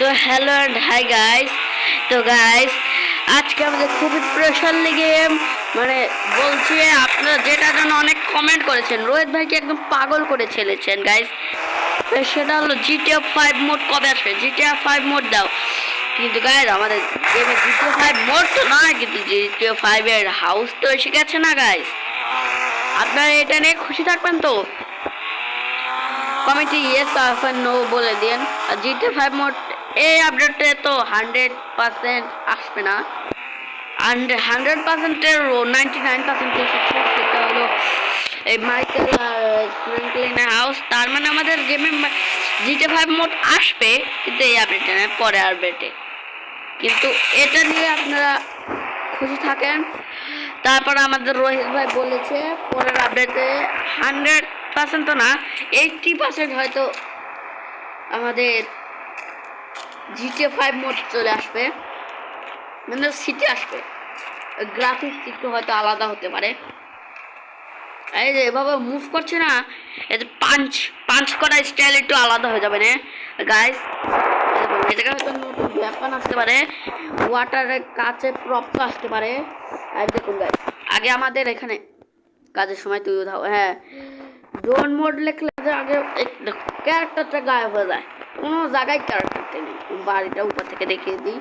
তো hello and hi guys. তো guys আজকে আমাদের খুবই প্রেশার গেম, মানে বলছি আপনারা যেটার জন্য অনেক কমেন্ট করেছেন, রোহিত ভাইকে একদম পাগল করে ছেলেছেন গাইস। সেটা হলো GTA 5 মোড কবে আসবে, GTA 5 মোড দাও। কিন্তু গাইস আমাদের গেমে GTA 5 মোড তো নয়, কিন্তু GTA 5 এর হাউস তো এসে গেছে না গাইস। আপনারা এটা নিয়ে খুশি থাকবেন তো? কমেন্টে ইয়েস অর নো বলে দিন। আর GTA 5 মোড এই আপডেটে তো 100% আসবে না, 100%-এর 99% এসেছে। সেটা হলো এই মাইকেল ফ্র্যাঙ্কলিনের হাউস। তার মানে আমাদের গেমে GTA 5 মোড আসবে, কিন্তু এই আপডেটে নয়, পরে আপডেটে। কিন্তু এটা নিয়ে আপনারা খুশি থাকেন। তারপর আমাদের রোহিত ভাই বলেছে পরের আপডেটে 100% তো না, 80% হয়তো আমাদের GTA 5 মোড চলে আসবে, মানে সিটি আসবে। গ্রাফিক্স একটু হয়তো আলাদা হতে পারে। এই যে এভাবে মুভ করছে না, এতে পাঞ্চ পাঞ্চ করা স্টাইল একটু আলাদা হয়ে যাবে না গাইস। এই জায়গায় হয়তো নতুন ওয়েপন আসতে পারে, ওয়াটারের কাছে প্রপ আসতে পারে। আর দেখুন গাইস, আগে আমাদের এখানে কাজের সময় তুই উঠাও, হ্যাঁ ড্রোন মোড লিখলে আগে ক্যারেক্টারটা গায়েব হয়ে যায়, কোনো জায়গায় ক্যারেক্টারটা নেই। বাড়িটা উপর থেকে দেখিয়ে দিই,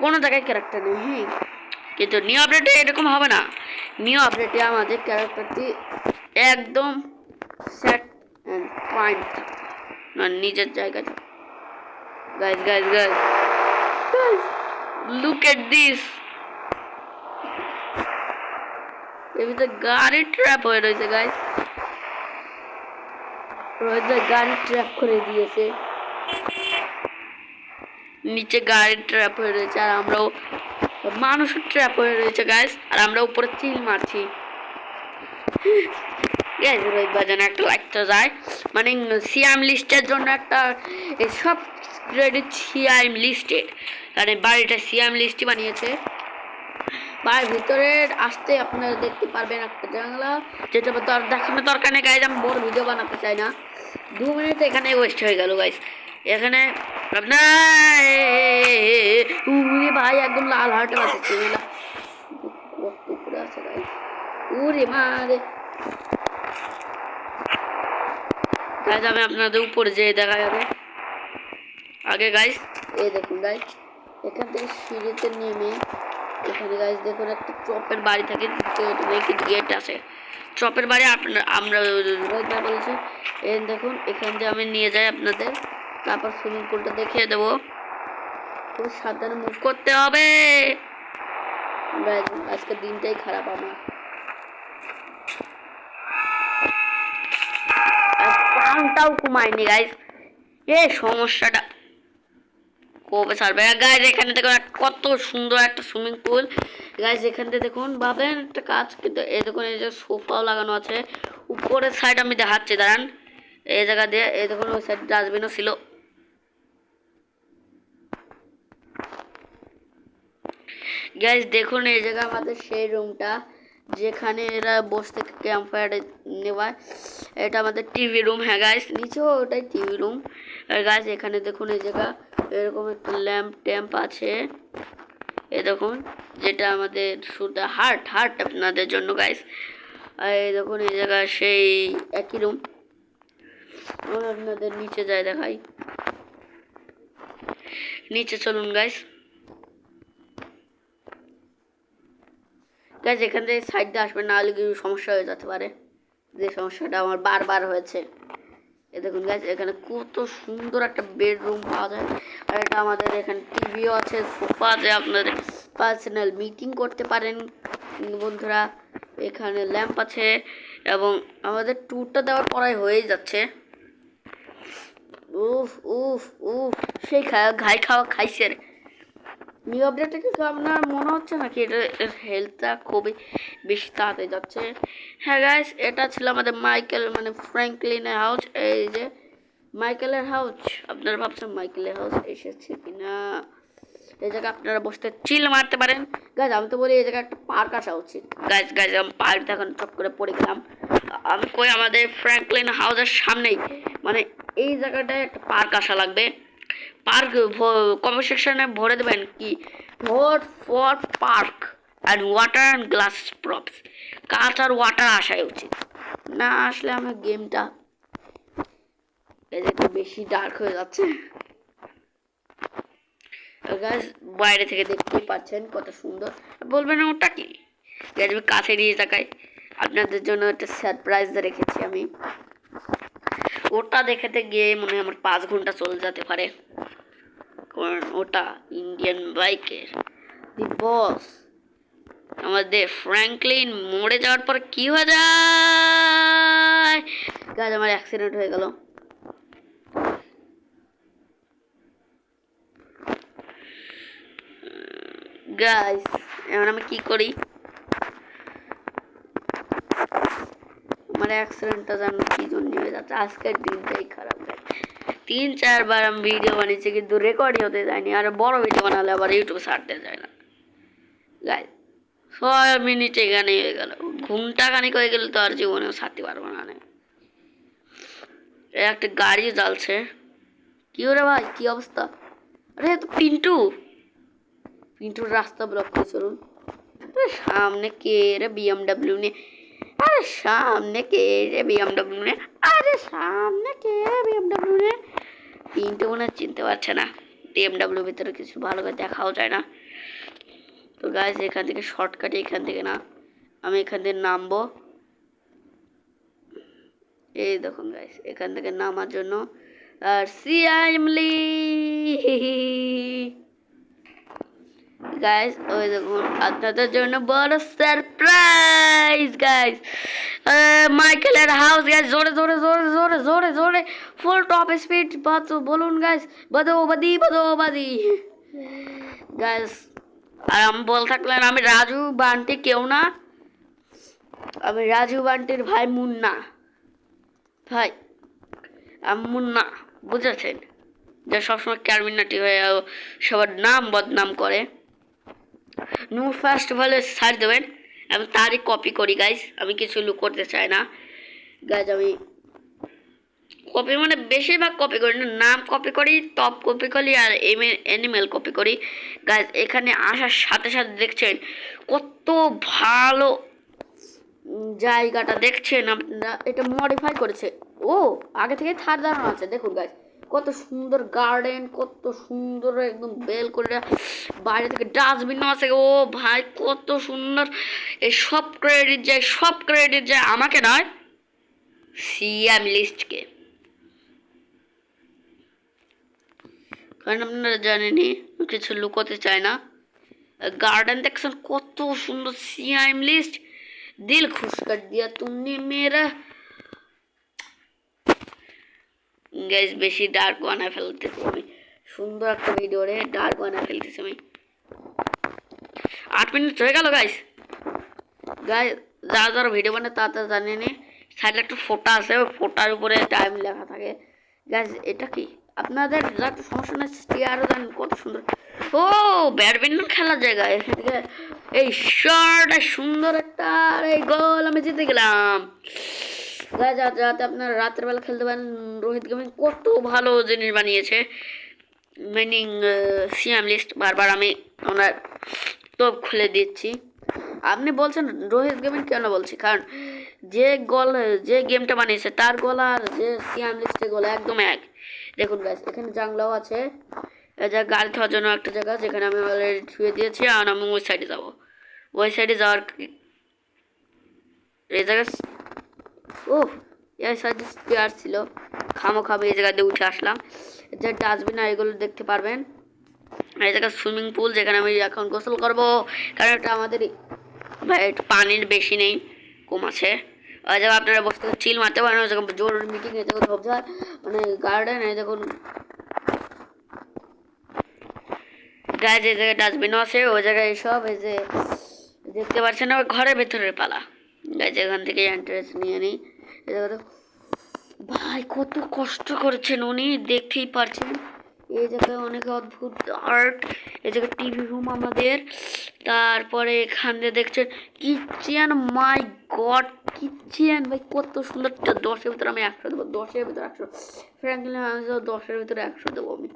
কোনো জায়গায় ক্যারেক্টার নেই। হ্যাঁ, কিন্তু নিউ আপডেটে এরকম হবে না। নিউ আপডেটে আমাদের ক্যারেক্টারটি একদম সেট অ্যান্ড ফাইন না, নিজের জায়গায়। Guys guys guys look at this, এর ভিতরে গাড়ি ট্র্যাপ হয়ে রয়েছে গাইস। রোহিত গাড়ি ট্র্যাপ করে দিয়েছে, নিচে গাড়ি ট্র্যাপ হয়ে রয়েছে, আর আমরাও মানুষের ট্র্যাপ হয়ে রয়েছে গাইস। আর আমরা উপরে চিল মারছি। রোহিত বাজানো একটা লাইকটা যায়, মানে সিয়াম লিস্টের জন্য একটা সব ক্রেডিট সিয়াম লিস্টের, মানে বাড়িটা সিয়াম লিস্টই বানিয়েছে। বাড়ির ভিতরে আসতে আপনারা দেখতে পারবেন একটা জানলা, যেটা দেখানো দরকার নেই গাইজ, আমি বড় ভিডিও বানাতে চাই না। 2 মিনিট এখানে ওয়েস্ট হয়ে গেল গাইজ। এখানে আপনার ভাই একদম লাল হার্টে বাঁচাচ্ছে, কত উপরে আছে গাইজ। উরে মারে গাইজ, আমি আপনাদের উপরে যেয়ে দেখা যাবে আগে গাইজ। এই দেখুন গাইজ, এখান থেকে সিঁড়িতে নেমে এখানে গাইজ দেখুন একটা চপের বাড়ি থাকে, কিন্তু গেট আছে চপের বাড়ি। আমরা বলছি এই দেখুন, এখান দিয়ে আমি নিয়ে যাই আপনাদের, তারপর সুইমিং পুলটা দেখিয়ে দেবো। খুব সাবধানে মুভ করতে হবে গাইজ, আজকের দিনটাই খারাপ আমার। প্রাণটাও কমায়নি গাইজ, এ সমস্যাটা কবে ছাড়বে গাইজ। এখানে দেখুন কত সুন্দর একটা সুইমিং পুল গাইজ। এখান থেকে দেখুন ভাবেন একটা কাজ, কিন্তু এই দেখুন এই যে সোফাও লাগানো আছে। উপরের সাইড আমি দেখাচ্ছি দাঁড়ান, এই জায়গা দিয়ে এই দেখুন ওই সাইড ডাস্টবিনও ছিল গাইজ। দেখুন এই জায়গা আমাদের সেই রুমটা যেখানে এরা বসে থেকে ক্যাম্প ফায়ার নেওয়ায়, এটা আমাদের টিভি রুম। হ্যাঁ গাইজ, নিচেও ওটাই টিভি রুম। আর গাইজ এখানে দেখুন এই জায়গা এরকম একটা ল্যাম্প ট্যাম্প আছে, এই দেখুন যেটা আমাদের শুধু হার্ট আপনাদের জন্য গাইজ। আর এই দেখুন এই জায়গা সেই একই রুম। আপনাদের নিচে যায় দেখাই, নিচে চলুন গাইজ। গাইজ এখান থেকে সাইড দিয়ে আসবেন, না হলে সমস্যা হয়ে যেতে পারে, যে সমস্যাটা আমার বারবার হয়েছে। এ দেখুন গাইজ এখানে কত সুন্দর একটা বেডরুম পাওয়া যায়। আর এটা আমাদের এখানে টিভিও আছে, সোফা আছে, আপনাদের পার্সোনাল মিটিং করতে পারেন বন্ধুরা। এখানে ল্যাম্প আছে, এবং আমাদের ট্যুরটা দেওয়ার পরাই হয়েই যাচ্ছে। উফ উফ উফ, সেই ঘাই খাওয়া খাইছে রে। নিউ আপডেটে কিছু আপনার মনে হচ্ছে নাকি এটার হেলথটা খুবই বেশি তাড়াতাড়ি যাচ্ছে? হ্যাঁ গাইস, এটা ছিল আমাদের মাইকেল মানে ফ্র্যাঙ্কলিনের হাউস। এই যে মাইকেলের হাউস, আপনারা ভাবছেন মাইকেলের হাউস এসেছে কিনা। এই জায়গায় আপনারা বসতে চিল মারতে পারেন গাইজ। আমি তো বলি এই জায়গায় একটা পার্ক আসা উচিত গাইজ। আমি পার্ক দেখানো চট করে পড়ে গেলাম। আমি কই আমাদের ফ্র্যাঙ্কলিন হাউসের সামনেই, মানে এই জায়গাটায় একটা পার্ক আসা লাগবে। পার্ক কমেন্ট সেকশনে ভরে দেবেন কি vote for park and water and glass props. কাঁচ আর ওয়াটার আসাই উচিত, না আসলে আমার গেমটা একটু বেশি ডার্ক হয়ে যাচ্ছে। গাইস বাইরে থেকে দেখতেই পাচ্ছেন কত সুন্দর। বলবেন ওটা কি? গাইস আমি কাছে নিয়ে তাকাই, আপনাদের জন্য একটা সারপ্রাইজ রেখেছি আমি। ওটা দেখাতে গিয়ে মনে হয় আমার 5 ঘন্টা চলে যেতে পারে, কারণ ওটা ইন্ডিয়ান বাইকের দি বস আমাদের ফ্র্যাঙ্কলিন মরে যাওয়ার পর কি হয়ে যায়। গাইস আমার অ্যাক্সিডেন্ট হয়ে গেল। গাইস এখন আমি কি করি? আমার অ্যাক্সিডেন্টটা জানো কি জন্য হয়ে যাচ্ছে, আজকের দিনটাই খারাপ। 3-4 বার আমি ভিডিও বানিয়েছি কিন্তু রেকর্ডই হতে যায়নি, আর বড় ভিডিও বানালে আবার ইউটিউবে ছাড়তে যায় না। গাইস 6 মিনিট এখানে হয়ে গেল, ঘন্টা খানিক হয়ে গেলে তো আর জীবনেও ছাড়তে পারবো না। একটা গাড়ি জ্বালছে, কি ওরে ভাই কি অবস্থা? আরে তো পিন্টুর রাস্তা ব্লক করে চলুন। সামনে কে রে বিএমডব্লিউ নিয়ে? আরে সামনে কে রে বিএমডব্লিউ নিয়ে? আরে সামনে কে রে বিএমডব্লিউ নিয়ে? পিন্টু মনে চিনতে পারছে না, বিএমডব্লিউ ভিতরে কিছু ভালো করে দেখাও যায় না। তো গাইস এখান থেকে শর্টকাটে, এখান থেকে না, আমি এখান থেকে নামবো। এই দেখুন গাইস এখান থেকে নামার জন্য আর সিআইএমলি গাইস ওই দেখুন আপনাদের জন্য বড় সারপ্রাইজ গাইস। মাইকেলের হাউস গাইস, জোরে জোরে জোরে জোরে জোরে জোরে ফুল টপ স্পিড বলুন গাইস, বদো বাদি গাইস। আর আমি বল থাকলেন আমি রাজু বান্টি কেউ না, আমি রাজু বান্টির ভাই মুন্না। ভাই আমি মুন্না, বুঝেছেন, যে সবসময় ক্যারমিনাটি হয়ে সবার নাম বদনাম করে। নূর ফেস্টিভ্যালে ছাড় দেবেন, আমি তারই কপি করি গাইস, আমি কিছু লুক করতে চাই না গাইস। আমি কপি মানে বেশিরভাগ কপি করি না, নাম কপি করি, টপ কপি করি আর অ্যানিমেল কপি করি গাইস। এখানে আসার সাথে সাথে দেখছেন কত ভালো জায়গাটা, দেখছেন আপনারা, এটা মডিফাই করেছে। ও আগে থেকে থার্ড দাঁড়ানো আছে, দেখুন গাইস কত সুন্দর গার্ডেন, কত সুন্দর একদম বেল করে, বাইরে থেকে ডাস্টবিনও আছে। ও ভাই কত সুন্দর। এই সব ক্রেডিট যায় আমাকে নয়, সিএম লিস্টকে, কারণ আপনারা জানেনই কিছু লুকোতে চায় না। গার্ডেন দেখছেন কত সুন্দর, সিএম লিস্ট দিল খুশ কর দিয়া তুমনে মেরা। গাইস বেশি ডার্ক বানায় ফেলতেছি আমি, সুন্দর একটা ভিডিও রে ডার্ক বানায় ফেলতেছি আমি। 8 মিনিট হয়ে গেল গাইস। যারা ভিডিও বানায় তারা জানেনি সাইডে একটা ফোটা আছে, ওই ফোটার উপরে টাইম লেখা থাকে গাইস। এটা কি আপনাদের যাতে সমস্যা না, আরও জানেন কত সুন্দর। ও ব্যাডমিন্টন খেলার জায়গা, এখান থেকে এই শটটা সুন্দর একটা, এই গোল আমি জিতে গেলাম গাইস। যাতে আপনারা রাতের বেলা খেলতে পারেন। রোহিত গেমিং কত ভালো জিনিস বানিয়েছে, মিনিং সিএম লিস্ট। বারবার আমি ওনার টপ খুলে দিচ্ছি। আপনি বলছেন রোহিত গেমিং কেন বলছি, কারণ যে গেমটা বানিয়েছে তার গলা আর যে সিএম লিস্টের গলা একদম এক। দেখুন গাইস এখানে জাংলাও আছে, গাড়ি থাকার জন্য একটা জায়গা, যেখানে আমি অলরেডি ছুঁয়ে দিয়েছি। আর আমি ওই সাইডে যাবো, ওই সাইডে যাওয়ার এই জায়গা, ও এই সাইডে স্টেয়ার ছিল, খামোখামে এই জায়গা দিয়ে উঠে আসলাম। যে ডাস্টবিন আর এগুলো দেখতে পারবেন। এই জায়গা সুইমিং পুল, যেখানে আমি এখন গোসল করবো, কারণ এটা আমাদের একটু পানির বেশি নেই, কম আছে। ওই জায়গায় আপনারা বসে চিল মারতে পারেন। ওই জায়গায় জরুরি মিটিং, এই জায়গায় ঝোপঝাড় মানে গার্ডেন, এই দেখুন গায়ে যে জায়গায় ডাস্টবিনও আছে, ওই জায়গায় সব এই যে দেখতে পাচ্ছেন না, ঘরের ভেতরের পালা গাইজ। এখান থেকে এন্ট্রেন্স নিয়ে নিই। ভাই কত কষ্ট করেছেন উনি, দেখতেই পারছেন। এই জায়গায় অনেক অদ্ভুত আর্ট, এই জায়গায় টিভি রুম আমাদের। তারপরে এখানে দেখছেন কিচেন, মাই গড কিচেন ভাই কত সুন্দর। 10-এর ভিতরে আমি 100 দেবো, 10-এর ভিতরে 100। ফ্র্যাঙ্কলিন 10-এর ভিতরে 100 দেবো আমি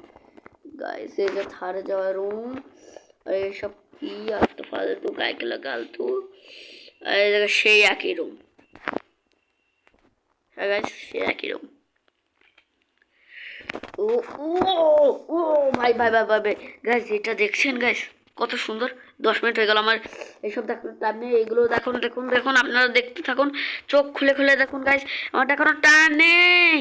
गाइस ये जो थार जावा रूम और ये सब की आलतू फालतू गाय के लगा आलतू और ये जगह शेया की रूम है गाइस शेया की रूम ও ও ও ভাই ভাই ভাই ভাই গাইস এটা দেখছেন গাইস কত সুন্দর 10 মিনিট হয়ে গেল আমার এইসব দেখুন টাইম নেই এগুলো দেখুন দেখুন দেখুন আপনারা দেখতে থাকুন চোখ খুলে খুলে দেখুন গাইস আমার দেখানোর টাইম নেই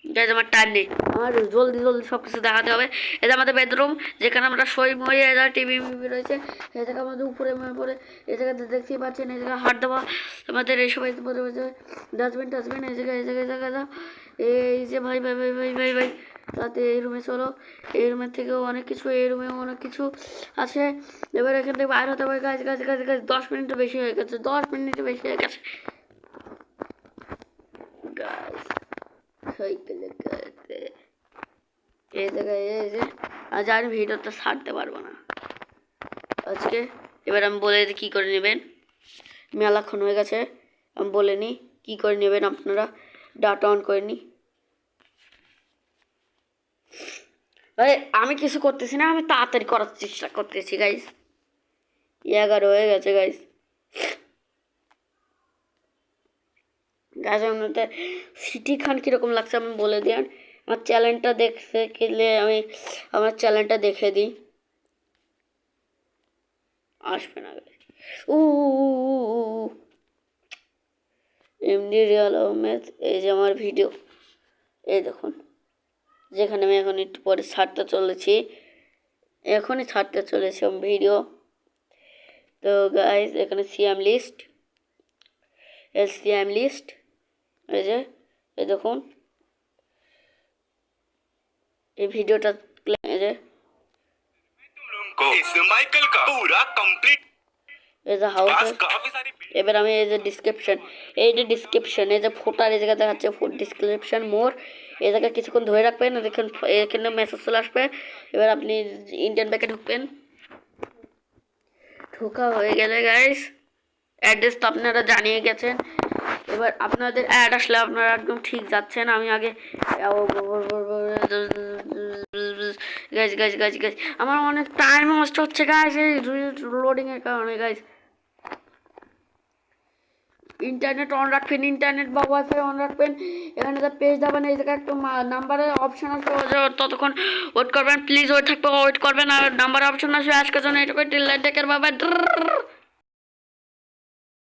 গাইস আমার টাইম নেই আমার জলদি জলদি সব কিছু দেখাতে হবে এটা আমাদের বেডরুম যেখানে আমরা শোই মই এটা টিভি মিভি রয়েছে এই জায়গা আমাদের উপরে পরে এই জায়গাতে দেখতেই পাচ্ছেন এই জায়গা হাত দেওয়া আমাদের এই সবাই ডাস্টবিন টাস্টবিন এই জায়গা এই যে ভাই ভাই ভাই ভাই ভাই ভাই তাতে এই রুমে চলো এই রুমের থেকেও অনেক কিছু এই রুমেও অনেক কিছু আছে এবার এখান থেকে বাইরে হতে হবে গাছ গাছ গাছ গাছ 10 মিনিট বেশি হয়ে গেছে 10 মিনিট বেশি হয়ে গেছে গাছ সাইকেলে করতে এই জায়গায় এই যে আজ আর ভিডিওটা ছাড়তে পারবো না আজকে এবার আমি বলে কী করে নেবেন মেলাক্ষণ হয়ে গেছে আমি বলে নিই কী করে নেবেন আপনারা ডাটা অন করে নিই ভাই আমি কিছু করতেছি না আমি তাড়াতাড়ি করার চেষ্টা করতেছি গাইস 11 হয়ে গেছে গাইস গাছ আপনাদের সিটি খান কীরকম লাগছে আমি বলে দিন আমার চ্যানেলটা দেখতে গেলে আমি আমার চ্যানেলটা দেখে দিই আসবে না ও এমডি রিয়াল আহমেদ এই যে আমার ভিডিও এই দেখুন যেখানে আমি এখন একটু পরে ছাড়তে চলেছি এখনই ছাড়তে চলেছি আমি ভিডিও তো গাইস এখানে সিএম লিস্ট এলসিএম লিস্ট এই যে এই দেখুন এই ভিডিওটা এই যে মাইকেল का पूरा कंप्लीट এই যে হাউস এবার আমি এই যে ডিসক্রিপশন এই যে ডিসক্রিপশন এই যে ফোটার এই জায়গা দেখাচ্ছে ডিসক্রিপশন মোর এই জায়গায় কিছুক্ষণ ধরে রাখবেন দেখুন এখানে মেসেজ চলে আসবে এবার আপনি ইন্ডিয়ান ব্যাংকে ঢুকবেন ঢোকা হয়ে গেলে গাইস অ্যাড্রেস তো আপনারা জানিয়ে গেছেন এবার আপনাদের অ্যাড আসলে আপনারা একদম ঠিক যাচ্ছেন আমি আগে গাইস গাইস গাইস গাইস আমার অনেক টাইম নষ্ট হচ্ছে গাইস এই লোডিংয়ের কারণে গাইস ইন্টারনেট অন রাখবেন ইন্টারনেট বা ওয়াইফাই অন রাখবেন এখানে যে পেজ দেবেন এই জায়গায় একটু নাম্বারের অপশন আসবে ততক্ষণ ওয়েট করবেন প্লিজ ওয়েট করবেন আর নাম্বারের অপশন আসবে আজকের জন্য এটুকু টিল লাইট টেকের বাবা